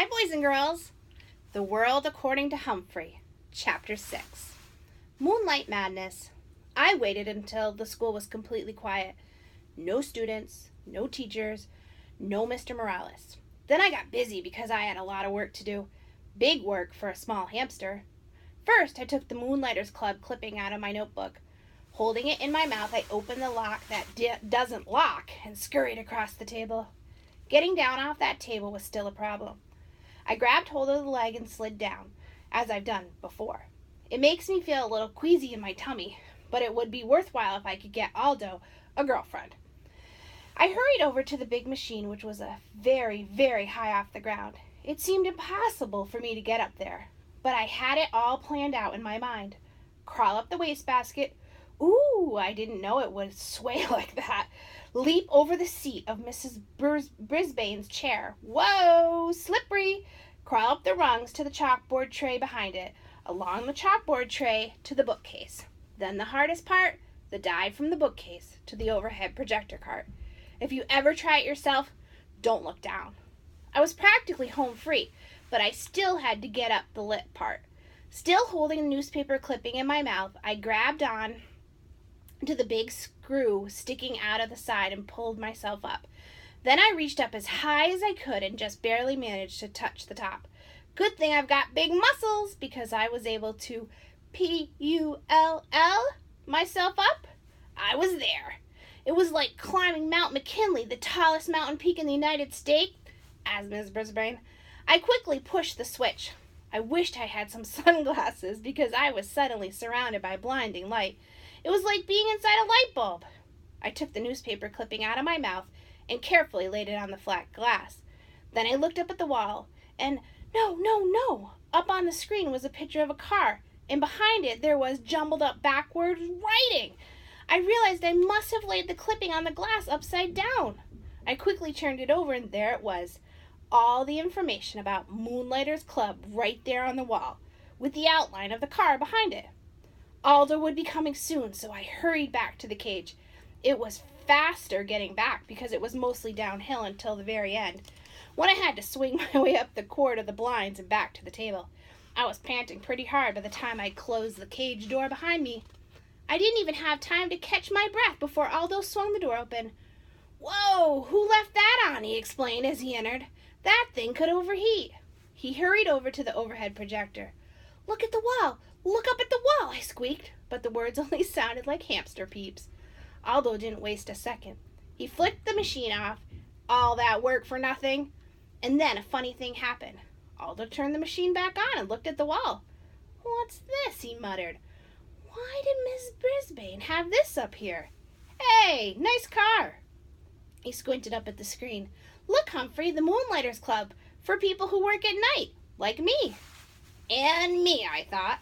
Hi, boys and girls. The World According to Humphrey, Chapter 6. Moonlight Madness. I waited until the school was completely quiet. No students, no teachers, no Mr. Morales. Then I got busy because I had a lot of work to do. Big work for a small hamster. First, I took the Moonlighters Club clipping out of my notebook. Holding it in my mouth, I opened the lock that doesn't lock and scurried across the table. Getting down off that table was still a problem. I grabbed hold of the leg and slid down, as I've done before. It makes me feel a little queasy in my tummy, but it would be worthwhile if I could get Aldo a girlfriend. I hurried over to the big machine, which was very, very high off the ground. It seemed impossible for me to get up there, but I had it all planned out in my mind. Crawl up the wastebasket. Ooh, I didn't know it would sway like that. Leap over the seat of Mrs. Brisbane's chair. Whoa, slippery! Crawl up the rungs to the chalkboard tray behind it, along the chalkboard tray to the bookcase. Then the hardest part, the dive from the bookcase to the overhead projector cart. If you ever try it yourself, don't look down. I was practically home free, but I still had to get up the lit part. Still holding a newspaper clipping in my mouth, I grabbed on to the big screw sticking out of the side and pulled myself up. Then I reached up as high as I could and just barely managed to touch the top. Good thing I've got big muscles, because I was able to P-U-L-L myself up. I was there. It was like climbing Mount McKinley, the tallest mountain peak in the United States, as Ms. Brisbane. I quickly pushed the switch. I wished I had some sunglasses because I was suddenly surrounded by blinding light. It was like being inside a light bulb. I took the newspaper clipping out of my mouth and carefully laid it on the flat glass. Then I looked up at the wall, and no! Up on the screen was a picture of a car, and behind it there was jumbled up backwards writing. I realized I must have laid the clipping on the glass upside down. I quickly turned it over, and there it was. All the information about Moonlighters Club right there on the wall, with the outline of the car behind it. Aldo would be coming soon, so I hurried back to the cage. It was faster getting back because it was mostly downhill until the very end, when I had to swing my way up the cord of the blinds and back to the table. I was panting pretty hard by the time I closed the cage door behind me. I didn't even have time to catch my breath before Aldo swung the door open. "Whoa, who left that on?" he explained as he entered. "That thing could overheat." He hurried over to the overhead projector. "Look at the wall! Look up at the wall!" I squeaked, but the words only sounded like hamster peeps. Aldo didn't waste a second. He flicked the machine off. All that work for nothing. And then a funny thing happened. Aldo turned the machine back on and looked at the wall. "What's this?" he muttered. "Why did Miss Brisbane have this up here? Hey, nice car." He squinted up at the screen. "Look, Humphrey, the Moonlighters Club, for people who work at night, like me." And me, I thought.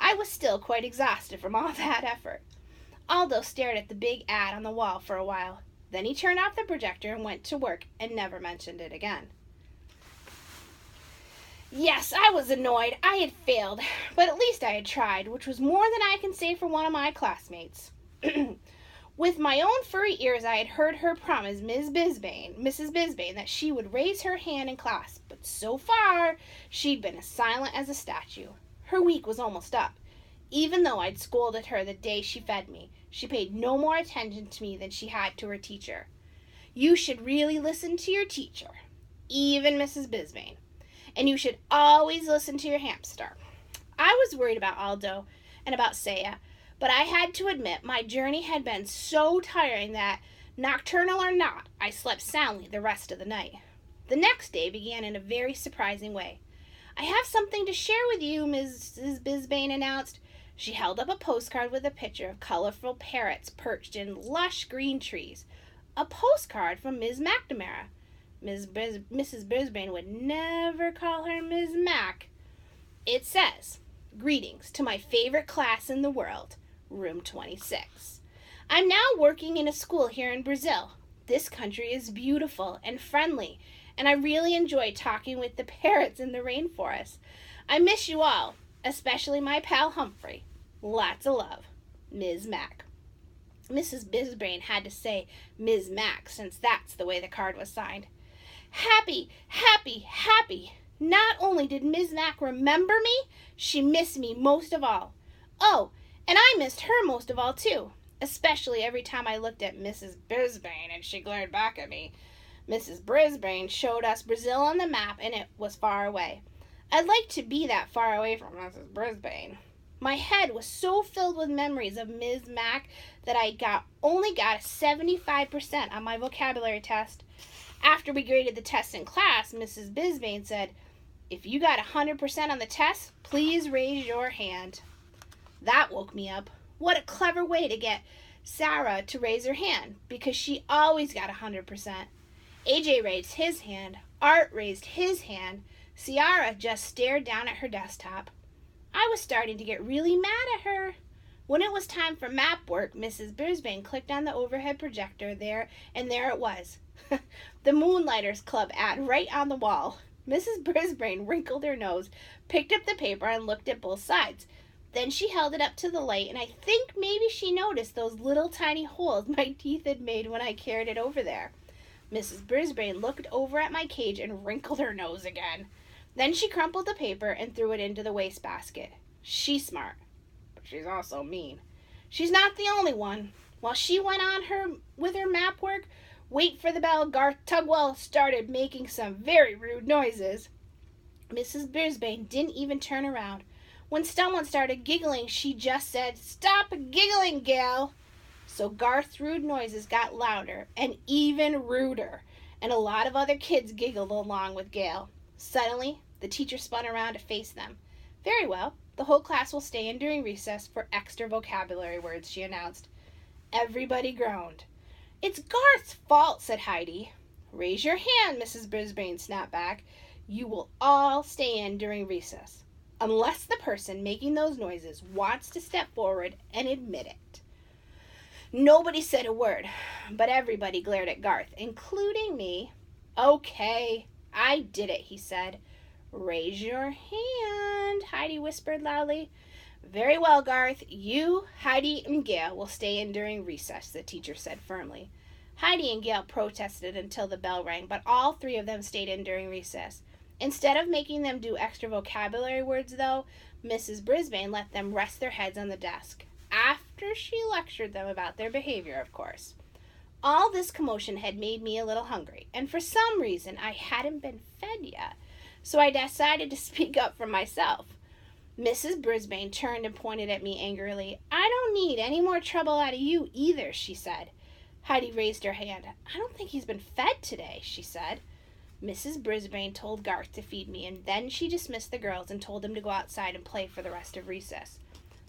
I was still quite exhausted from all that effort. Aldo stared at the big ad on the wall for a while. Then he turned off the projector and went to work and never mentioned it again. Yes, I was annoyed. I had failed, but at least I had tried, which was more than I can say for one of my classmates. With my own furry ears, I had heard her promise Mrs. Brisbane, that she would raise her hand in class, but so far, she'd been as silent as a statue. Her week was almost up. Even though I'd scolded her the day she fed me, she paid no more attention to me than she had to her teacher. You should really listen to your teacher, even Mrs. Brisbane, and you should always listen to your hamster. I was worried about Aldo and about Saya, but I had to admit my journey had been so tiring that, nocturnal or not, I slept soundly the rest of the night. The next day began in a very surprising way. "I have something to share with you," Mrs. Brisbane announced. She held up a postcard with a picture of colorful parrots perched in lush green trees. A postcard from Ms. McNamara. Mrs. Brisbane would never call her Ms. Mac. It says, "Greetings to my favorite class in the world, room 26. I'm now working in a school here in Brazil. This country is beautiful and friendly, and I really enjoy talking with the parrots in the rainforest. I miss you all, especially my pal Humphrey. Lots of love, Ms. Mac." Mrs. Brisbane had to say Ms. Mac, since that's the way the card was signed. Happy, happy, happy. Not only did Ms. Mack remember me, she missed me most of all. Oh, and I missed her most of all, too, especially every time I looked at Mrs. Brisbane and she glared back at me. Mrs. Brisbane showed us Brazil on the map, and it was far away. I'd like to be that far away from Mrs. Brisbane. My head was so filled with memories of Ms. Mack that I only got a 75% on my vocabulary test. After we graded the test in class, Mrs. Brisbane said, "If you got 100% on the test, please raise your hand." That woke me up. What a clever way to get Sarah to raise her hand, because she always got 100%. AJ raised his hand. Art raised his hand. Ciara just stared down at her desktop. I was starting to get really mad at her. When it was time for map work, Mrs. Brisbane clicked on the overhead projector there, and there it was. The Moonlighters Club ad right on the wall. Mrs. Brisbane wrinkled her nose, picked up the paper, and looked at both sides. Then she held it up to the light, and I think maybe she noticed those little tiny holes my teeth had made when I carried it over there. Mrs. Brisbane looked over at my cage and wrinkled her nose again. Then she crumpled the paper and threw it into the wastebasket. She's smart, but she's also mean. She's not the only one. While she went on with her map work, wait for the bell, Garth Tugwell started making some very rude noises. Mrs. Brisbane didn't even turn around. When someone started giggling, she just said, "Stop giggling, gal." So Garth's rude noises got louder and even ruder, and a lot of other kids giggled along with Gail. Suddenly, the teacher spun around to face them. "Very well, the whole class will stay in during recess for extra vocabulary words," she announced. Everybody groaned. "It's Garth's fault," said Heidi. "Raise your hand," Mrs. Brisbane snapped back. "You will all stay in during recess, unless the person making those noises wants to step forward and admit it." Nobody said a word, but everybody glared at Garth, including me. "Okay, I did it," he said. "Raise your hand," Heidi whispered loudly. "Very well, Garth. You, Heidi, and Gail will stay in during recess," the teacher said firmly. Heidi and Gail protested until the bell rang, but all three of them stayed in during recess. Instead of making them do extra vocabulary words, though, Mrs. Brisbane let them rest their heads on the desk, after she lectured them about their behavior, of course. All this commotion had made me a little hungry, and for some reason I hadn't been fed yet, so I decided to speak up for myself. Mrs. Brisbane turned and pointed at me angrily. "I don't need any more trouble out of you either," she said. Heidi raised her hand. "I don't think he's been fed today," she said. Mrs. Brisbane told Garth to feed me, and then she dismissed the girls and told them to go outside and play for the rest of recess.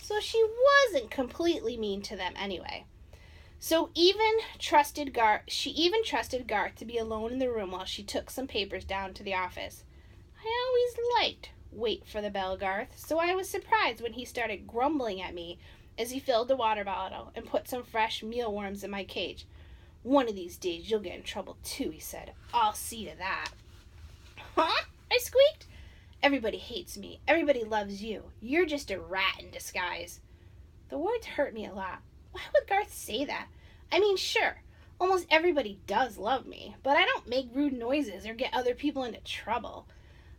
So she wasn't completely mean to them anyway. She even trusted Garth to be alone in the room while she took some papers down to the office. I always liked wait for the bell Garth, so I was surprised when he started grumbling at me as he filled the water bottle and put some fresh mealworms in my cage. "One of these days you'll get in trouble too," he said. "I'll see to that." "Huh?" I squeaked. "Everybody hates me. Everybody loves you. You're just a rat in disguise." The words hurt me a lot. Why would Garth say that? I mean, sure, almost everybody does love me, but I don't make rude noises or get other people into trouble.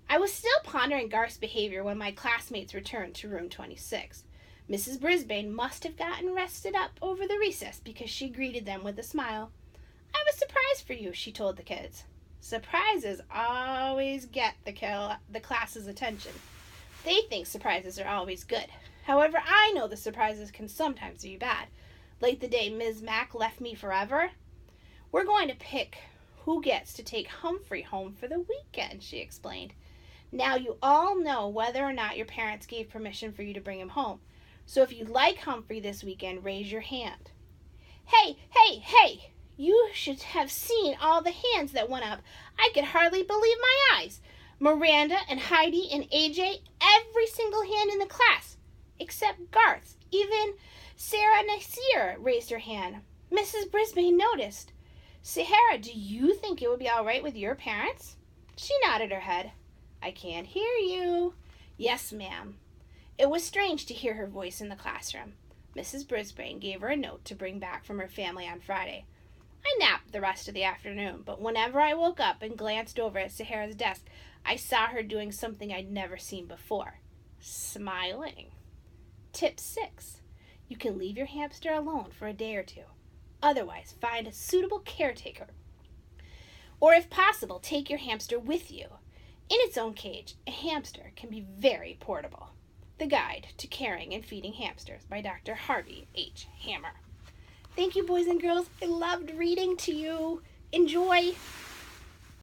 I was still pondering Garth's behavior when my classmates returned to room 26. Mrs. Brisbane must have gotten rested up over the recess because she greeted them with a smile. "I have a surprise for you," she told the kids. Surprises always get the class's attention. They think surprises are always good. However, I know the surprises can sometimes be bad, like the day Ms. Mack left me forever. "We're going to pick who gets to take Humphrey home for the weekend," she explained. "Now you all know whether or not your parents gave permission for you to bring him home. So if you like Humphrey this weekend, raise your hand." Hey! You should have seen all the hands that went up. I could hardly believe my eyes. Miranda and Heidi and AJ, every single hand in the class, except Garth's. Even Sarah Nasir raised her hand. Mrs. Brisbane noticed. "Sahara, do you think it would be all right with your parents?" She nodded her head. "I can't hear you." "Yes, ma'am." It was strange to hear her voice in the classroom. Mrs. Brisbane gave her a note to bring back from her family on Friday. I napped the rest of the afternoon, but whenever I woke up and glanced over at Sahara's desk, I saw her doing something I'd never seen before. Smiling. Tip 6. You can leave your hamster alone for a day or two. Otherwise, find a suitable caretaker. Or if possible, take your hamster with you. In its own cage, a hamster can be very portable. The Guide to Caring and Feeding Hamsters by Dr. Harvey H. Hammer. Thank you, boys and girls. I loved reading to you. Enjoy.